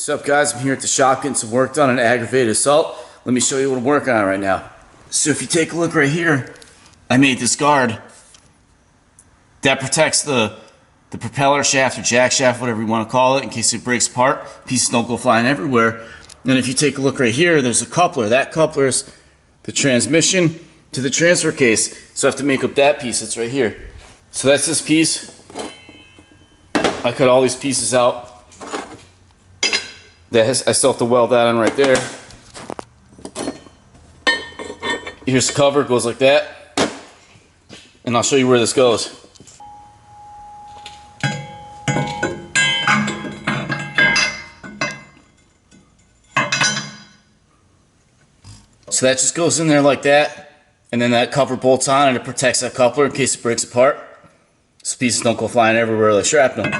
What's up, guys? I'm here at the shop getting some work done on aggravated assault. Let me show you what I'm working on right now. So if you take a look right here, I made this guard that protects the propeller shaft or jack shaft, whatever you want to call it, in case it breaks apart. Pieces don't go flying everywhere. And if you take a look right here, there's a coupler. That coupler is the transmission to the transfer case. So I have to make up that piece that's right here. So that's this piece. I cut all these pieces out. I still have to weld that on right there. Here's the cover, it goes like that. And I'll show you where this goes. So that just goes in there like that. And then that cover bolts on and it protects that coupler in case it breaks apart. So pieces don't go flying everywhere like shrapnel.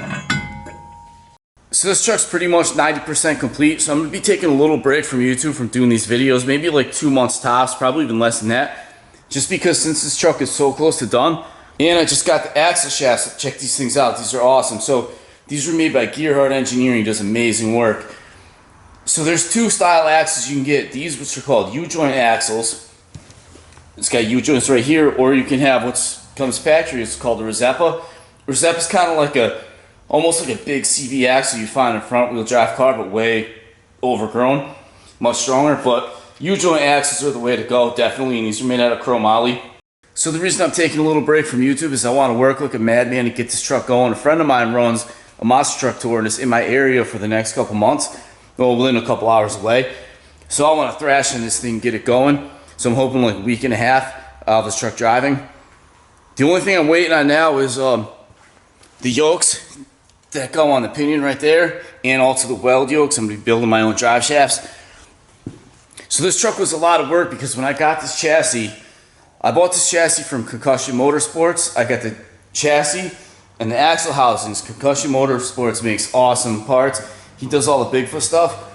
So this truck's pretty much 90% complete, so I'm going to be taking a little break from YouTube from doing these videos, maybe like 2 months tops, probably even less than that, just because since this truck is so close to done. And I just got the axle shafts. Check these things out, these are awesome. So these were made by Gearhart Engineering, does amazing work. So there's two style axles you can get, these which are called U-joint axles. It's got U-joints right here, or you can have what's comes factory, it's called a Rizeppa. Rizeppa's kind of like almost like a big CV axle you find in a front wheel drive car, but way overgrown, much stronger. But U-joint axles are the way to go, definitely, and these are made out of chromoly. So the reason I'm taking a little break from YouTube is I want to work like a madman to get this truck going. A friend of mine runs a monster truck tour and is in my area for the next couple months, well, within a couple hours away. So I want to thrash in this thing, get it going. So I'm hoping like a week and a half of this truck driving. The only thing I'm waiting on now is the yokes that go on the pinion right there, and also the weld yokes. I'm going to be building my own drive shafts. So this truck was a lot of work because when I got this chassis, I bought this chassis from Concussion Motorsports. I got the chassis and the axle housings. Concussion Motorsports makes awesome parts. He does all the Bigfoot stuff.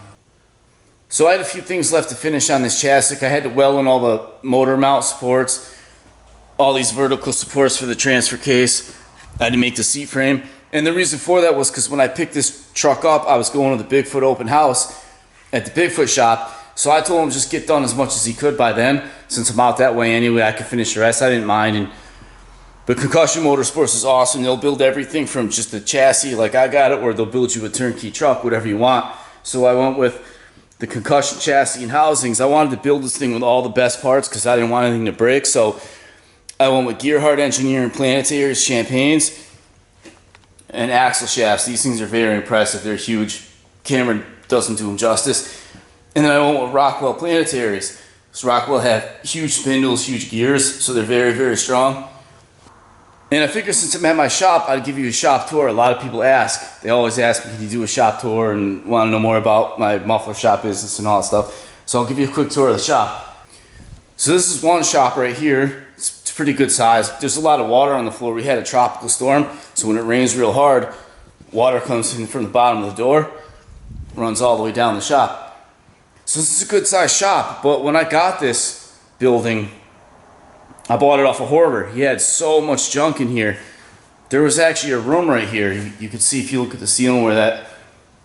So I had a few things left to finish on this chassis. I had to weld in all the motor mount supports, all these vertical supports for the transfer case. I had to make the seat frame. And the reason for that was because when I picked this truck up, I was going to the Bigfoot open house at the Bigfoot shop. So I told him just get done as much as he could by then. Since I'm out that way anyway, I could finish the rest. I didn't mind. But Concussion Motorsports is awesome. They'll build everything from just the chassis like I got it, or they'll build you a turnkey truck, whatever you want. So I went with the Concussion chassis and housings. I wanted to build this thing with all the best parts because I didn't want anything to break. So I went with Gearhart Engineering Planetaries, Champagnes, and axle shafts. These things are very impressive. They're huge. Camera doesn't do them justice. And then I went with Rockwell Planetaries. So Rockwell have huge spindles, huge gears, so they're very, very strong. And I figured since I'm at my shop, I'd give you a shop tour. A lot of people ask. They always ask me, can you do a shop tour, and want to know more about my muffler shop business and all that stuff. So I'll give you a quick tour of the shop. So this is one shop right here. It's pretty good size. There's a lot of water on the floor. We had a tropical storm, so when it rains real hard, water comes in from the bottom of the door, runs all the way down the shop. So this is a good sized shop, but when I got this building, I bought it off a hoarder. He had so much junk in here. There was actually a room right here. You could see if you look at the ceiling where that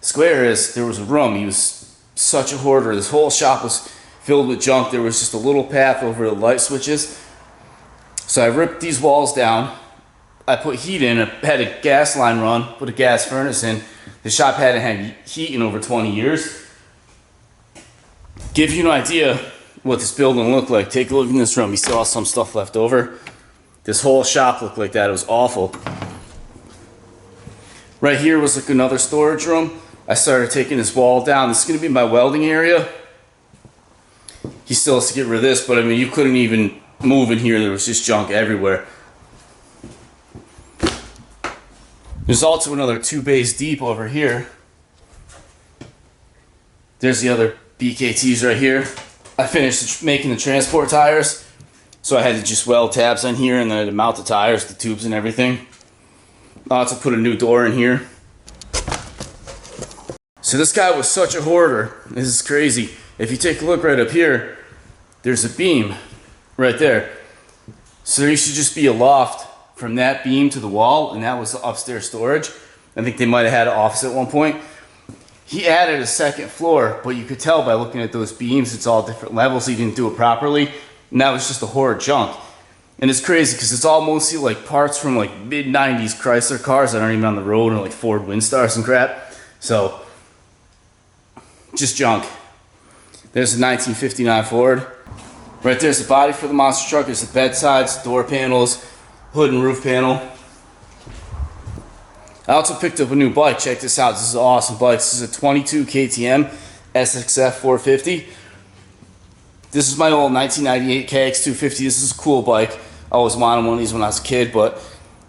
square is, there was a room. He was such a hoarder. This whole shop was filled with junk. There was just a little path over the light switches. So I ripped these walls down. I put heat in. I had a gas line run, put a gas furnace in. The shop hadn't had heat in over 20 years. Give you an idea what this building looked like. Take a look in this room. You still have some stuff left over. This whole shop looked like that. It was awful. Right here was like another storage room. I started taking this wall down. This is going to be my welding area. He still has to get rid of this, but I mean, you couldn't even move in here. There was just junk everywhere. There's also another 2 bays deep over here. There's the other BKTs right here. I finished making the transport tires, so I had to just weld tabs on here and then to mount the tires, the tubes and everything. I'll also put a new door in here. So this guy was such a hoarder. This is crazy. If you take a look right up here, there's a beam right there. So there used to just be a loft from that beam to the wall, and that was the upstairs storage. I think they might have had an office at one point. he added a second floor, but you could tell by looking at those beams, it's all different levels. He didn't do it properly, and that was just a horror junk. And it's crazy because it's all mostly like parts from like mid-90s Chrysler cars that aren't even on the road, and like Ford Windstars and crap. So, just junk. There's a 1959 Ford. Right there's the body for the monster truck. There's the bed sides, door panels, hood and roof panel. I also picked up a new bike. Check this out. This is an awesome bike. This is a 22 KTM SXF 450. This is my old 1998 KX250. This is a cool bike. I always wanted one of these when I was a kid, but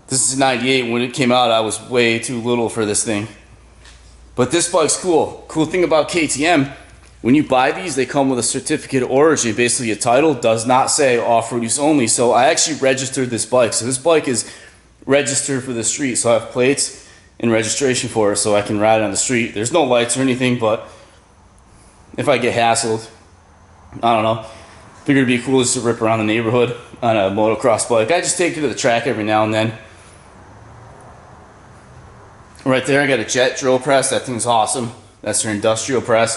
this is a 98. When it came out, I was way too little for this thing. But this bike's cool. Cool thing about KTM, when you buy these, they come with a certificate of origin, basically a title. Does not say off-road use only. So I actually registered this bike. So this bike is registered for the street. So I have plates and registration for it so I can ride it on the street. There's no lights or anything, but if I get hassled, I don't know. Figured it'd be cool just to rip around the neighborhood on a motocross bike. I just take it to the track every now and then. Right there, I got a jet drill press. That thing's awesome. That's their industrial press.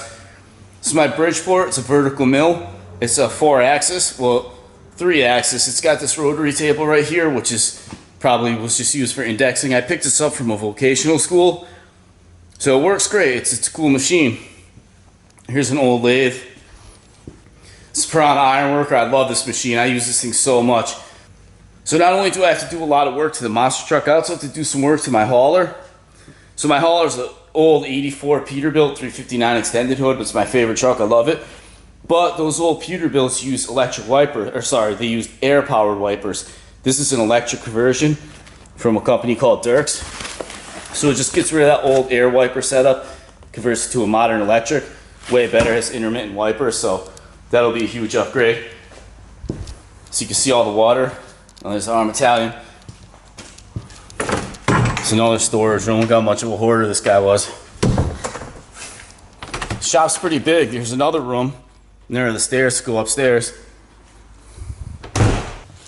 This is my Bridgeport. It's a vertical mill. It's a 4-axis, well, 3-axis. It's got this rotary table right here, which is probably was just used for indexing. I picked this up from a vocational school, so it works great. It's a cool machine. Here's an old lathe. It's Piranha Ironworker. I love this machine. I use this thing so much. So not only do I have to do a lot of work to the monster truck, I also have to do some work to my hauler. So my hauler is an old 84 Peterbilt 359 extended hood. It's my favorite truck. I love it. But those old Peterbilts use electric wipers, or sorry, they use air-powered wipers. This is an electric conversion from a company called Dirks. So it just gets rid of that old air wiper setup, converts it to a modern electric. Way better, has intermittent wipers, so that'll be a huge upgrade. So you can see all the water. Oh, there's Arm Italian. It's another storage room. Look how much of a hoarder this guy was. The shop's pretty big. There's another room. And there are the stairs to go upstairs.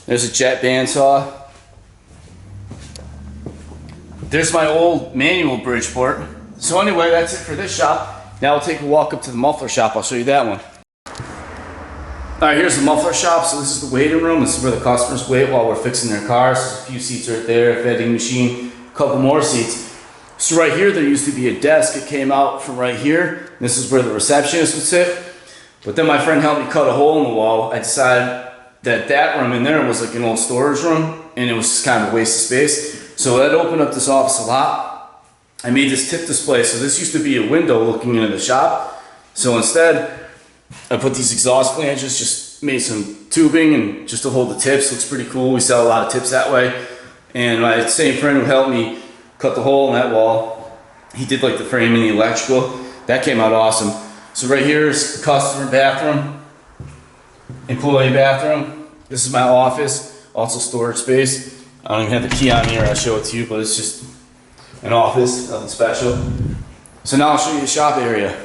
There's a jet bandsaw. There's my old manual Bridgeport. So anyway, that's it for this shop. Now we'll take a walk up to the Muffler Shop. I'll show you that one. Alright, here's the Muffler Shop. So this is the waiting room. This is where the customers wait while we're fixing their cars. There's a few seats right there, a vending machine, a couple more seats. So right here, there used to be a desk. It came out from right here. This is where the receptionist would sit. But then my friend helped me cut a hole in the wall. I decided that that room in there was like an old storage room, and it was just kind of a waste of space. So that opened up this office a lot. I made this tip display. So this used to be a window looking into the shop. So instead, I put these exhaust flanges, just made some tubing and just to hold the tips. Looks pretty cool. We sell a lot of tips that way. And my same friend who helped me cut the hole in that wall, he did like the frame and the electrical. That came out awesome. So right here is customer bathroom, employee bathroom. This is my office, also storage space. I don't even have the key on here. I'll show it to you, but it's just an office, nothing special. So now I'll show you the shop area.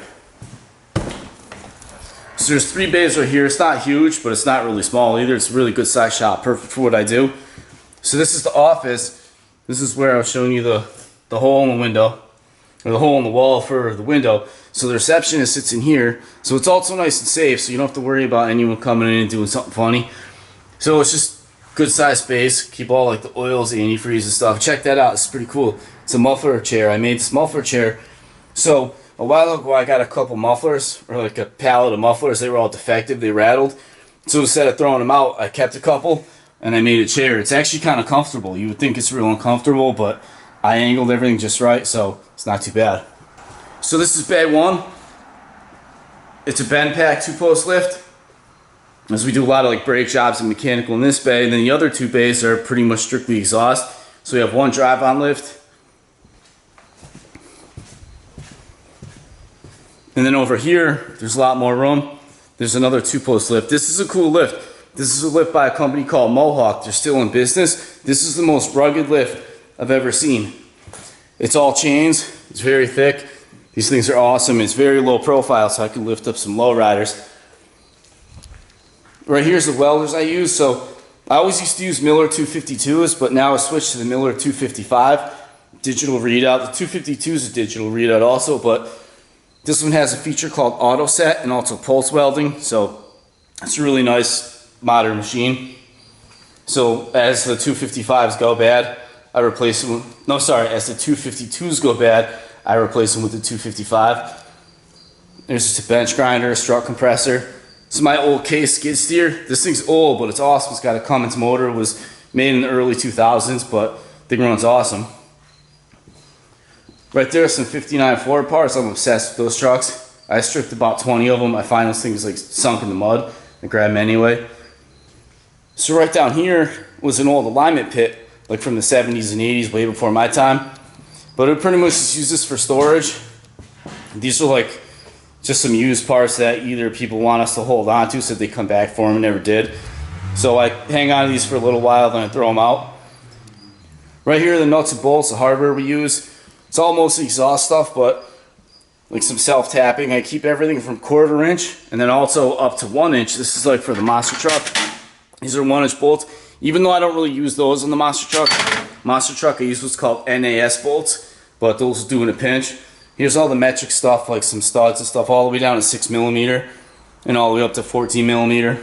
So there's 3 bays right here. It's not huge, but it's not really small either. It's a really good size shop, perfect for what I do. So this is the office. This is where I was showing you the hole in the window, or the hole in the wall for the window. So the receptionist sits in here. So it's also nice and safe, so you don't have to worry about anyone coming in and doing something funny. So it's just good size space. Keep all like the oils, antifreeze and stuff. Check that out. It's pretty cool. It's a muffler chair. I made this muffler chair. So a while ago I got a couple mufflers, or like a pallet of mufflers. They were all defective. They rattled. So instead of throwing them out, I kept a couple and I made a chair. It's actually kind of comfortable. You would think it's real uncomfortable, but I angled everything just right, so it's not too bad. So this is bay 1. It's a bend pack 2-post lift. As we do a lot of like brake jobs and mechanical in this bay, and then the other 2 bays are pretty much strictly exhaust. So we have 1 drive-on lift. And then over here, there's a lot more room. There's another 2-post lift. This is a cool lift. This is a lift by a company called Mohawk. They're still in business. This is the most rugged lift I've ever seen. It's all chains. It's very thick. These things are awesome. It's very low profile, so I can lift up some low riders. Right here's the welders I use. So I always used to use Miller 252s, but now I switched to the Miller 255 digital readout. The 252 is a digital readout also, but This one has a feature called auto set and also pulse welding, so it's a really nice modern machine. So as the 255s go bad, I replace them with, no sorry, as the 252s go bad, I replace them with the 255. There's just a bench grinder, a strut compressor. This is my old case skid steer. This thing's old, but it's awesome. It's got a Cummins motor. It was made in the early 2000s, but the thing runs awesome. Right there are some 59 Ford parts. I'm obsessed with those trucks. I stripped about 20 of them. I find those things like sunk in the mud. I grab them anyway. So right down here was an old alignment pit, like from the 70s and 80s, way before my time. But I pretty much just use this for storage. These are like just some used parts that either people want us to hold on to so they come back for them and never did. So I hang on to these for a little while, then I throw them out. Right here are the nuts and bolts, the hardware we use. It's all mostly exhaust stuff, but like some self-tapping. I keep everything from 1/4 inch and then also up to 1 inch. This is like for the monster truck. These are 1 inch bolts. Even though I don't really use those on the monster truck, I use what's called NAS bolts, but those will do in a pinch. Here's all the metric stuff, like some studs and stuff, all the way down to 6mm and all the way up to 14mm.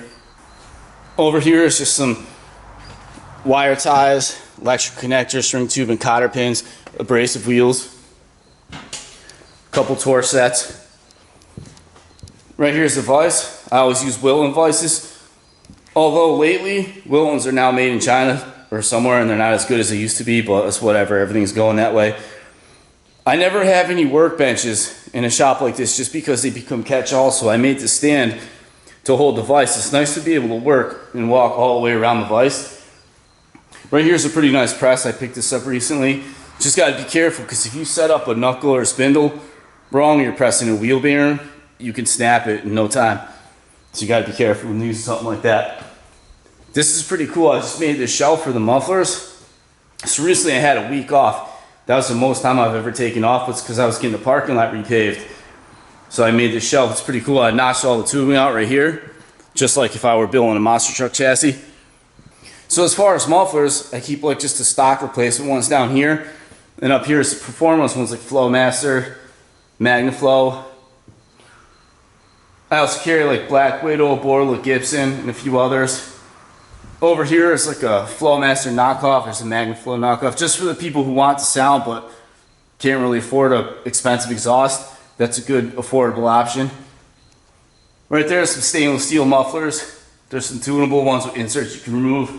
Over here is just some wire ties, electric connectors, string tube, and cotter pins, abrasive wheels, a couple torque sets. Right here's the vise. I always use Welding vices. Although lately, Weldings are now made in China or somewhere and they're not as good as they used to be, but it's whatever, everything's going that way. I never have any workbenches in a shop like this just because they become catch-all, so I made the stand to hold the vise. It's nice to be able to work and walk all the way around the vise. Right here's a pretty nice press. I picked this up recently. Just got to be careful because if you set up a knuckle or a spindle wrong, you're pressing a wheel bearing, you can snap it in no time. So you got to be careful when using something like that. This is pretty cool. I just made this shelf for the mufflers. So recently I had a week off. That was the most time I've ever taken off. It's because I was getting the parking lot repaved. So I made this shelf. It's pretty cool. I notched all the tubing out right here, just like if I were building a monster truck chassis. So as far as mufflers, I keep like just the stock replacement ones down here. And up here is the performance ones like Flowmaster, Magnaflow. I also carry like Black Widow, Borla, Gibson, and a few others. Over here is like a Flowmaster knockoff. There's a Magnaflow knockoff, just for the people who want the sound but can't really afford an expensive exhaust. That's a good affordable option. Right there are some stainless steel mufflers. There's some tunable ones with inserts you can remove.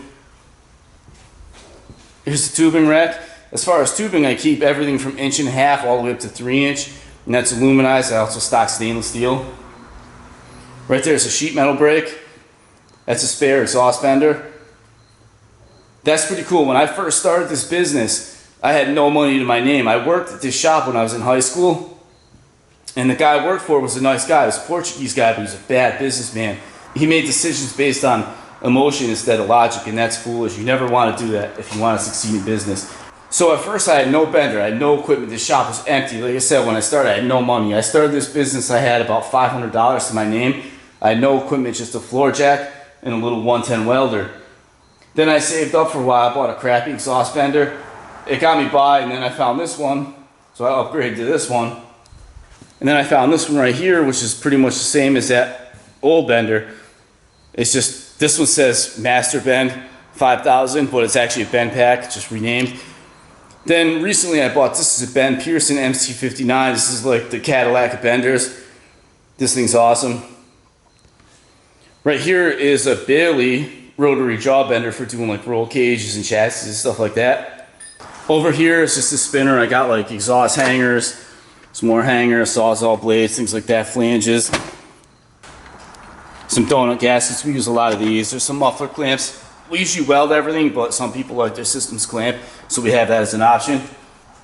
Here's the tubing rack. As far as tubing, I keep everything from 1.5 inch all the way up to 3 inch, and that's aluminized. I also stock stainless steel. Right there's a sheet metal brake. That's a spare exhaust fender. That's pretty cool. When I first started this business, I had no money to my name. I worked at this shop when I was in high school, and the guy I worked for was a nice guy. He was a Portuguese guy, but he was a bad businessman. He made decisions based on emotion instead of logic, and that's foolish. You never want to do that if you want to succeed in business. So at first I had no bender, I had no equipment. This shop was empty. Like I said, when I started, I had no money. I started this business, I had about $500 to my name. I had no equipment, just a floor jack and a little 110 welder. Then I saved up for a while, I bought a crappy exhaust bender. It got me by, and then I found this one, so I upgraded to this one. And then I found this one right here, which is pretty much the same as that old bender. It's just, this one says Master Bend 5000, but it's actually a bend pack, just renamed. Then recently I bought, this is a Ben Pearson MC59. This is like the Cadillac of benders. This thing's awesome. Right here is a Bailey rotary jaw bender for doing like roll cages and chassis and stuff like that. Over here is just a spinner. I got like exhaust hangers, some more hangers, sawzall blades, things like that, flanges. Some donut gaskets, we use a lot of these. There's some muffler clamps. We usually weld everything, but some people like their systems clamped, so we have that as an option.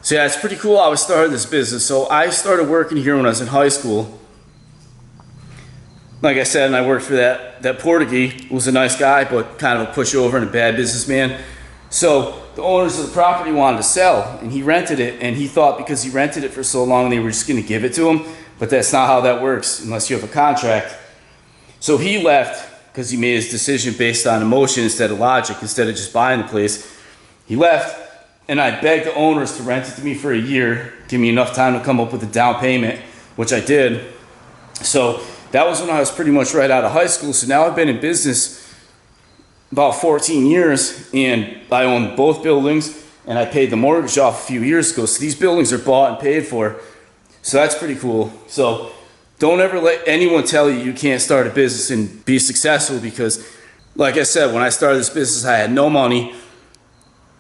So yeah, it's pretty cool how I started this business. So I started working here when I was in high school. Like I said, and I worked for that Portuguese, who was a nice guy, but kind of a pushover and a bad businessman. So the owners of the property wanted to sell, and he rented it, and he thought because he rented it for so long, they were just gonna give it to him, but that's not how that works unless you have a contract. So he left because he made his decision based on emotion instead of logic, instead of just buying the place. He left, and I begged the owners to rent it to me for a year, give me enough time to come up with a down payment which I did. So that was when I was pretty much right out of high school. So now I've been in business about 14 years, and I own both buildings, and I paid the mortgage off a few years ago. So these buildings are bought and paid for. So that's pretty cool. So don't ever let anyone tell you you can't start a business and be successful, because like I said, when I started this business, I had no money.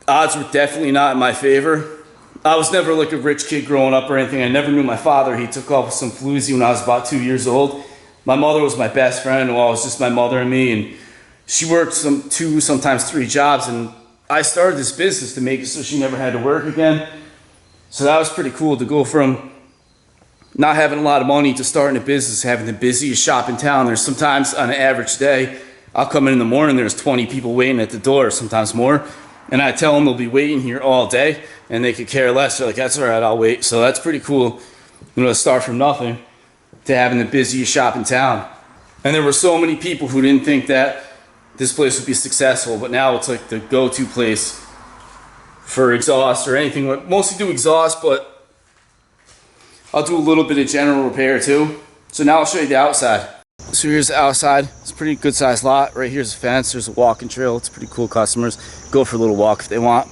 Odds were definitely not in my favor. I was never like a rich kid growing up or anything. I never knew my father. He took off with some floozy when I was about 2 years old. My mother was my best friend. Well, it was just my mother and me, and she worked two, sometimes 3 jobs, and I started this business to make it so she never had to work again. So that was pretty cool to go from not having a lot of money to starting a business, having the busiest shop in town. There's sometimes on an average day, I'll come in the morning, there's 20 people waiting at the door, sometimes more. And I tell them they'll be waiting here all day, and they could care less. They're like, that's all right, I'll wait. So that's pretty cool, to start from nothing to having the busiest shop in town. And there were so many people who didn't think that this place would be successful, but now it's like the go-to place for exhaust or anything. Mostly do exhaust, but I'll do a little bit of general repair too. So now I'll show you the outside. So here's the outside. It's a pretty good sized lot. Right here's a fence. There's a walking trail. It's pretty cool. Customers go for a little walk if they want.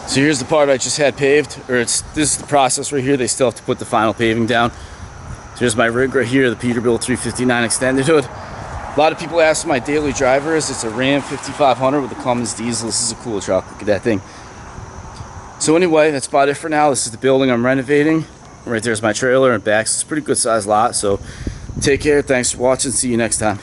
So here's the part I just had paved, or this is the process right here. They still have to put the final paving down. So here's my rig right here, the Peterbilt 359 extended hood. A lot of people ask my daily driver is. It's a Ram 5500 with a Cummins diesel. This is a cool truck. Look at that thing. So anyway, that's about it for now. This is the building I'm renovating. Right there's my trailer and back. So it's a pretty good sized lot. So take care. Thanks for watching. See you next time.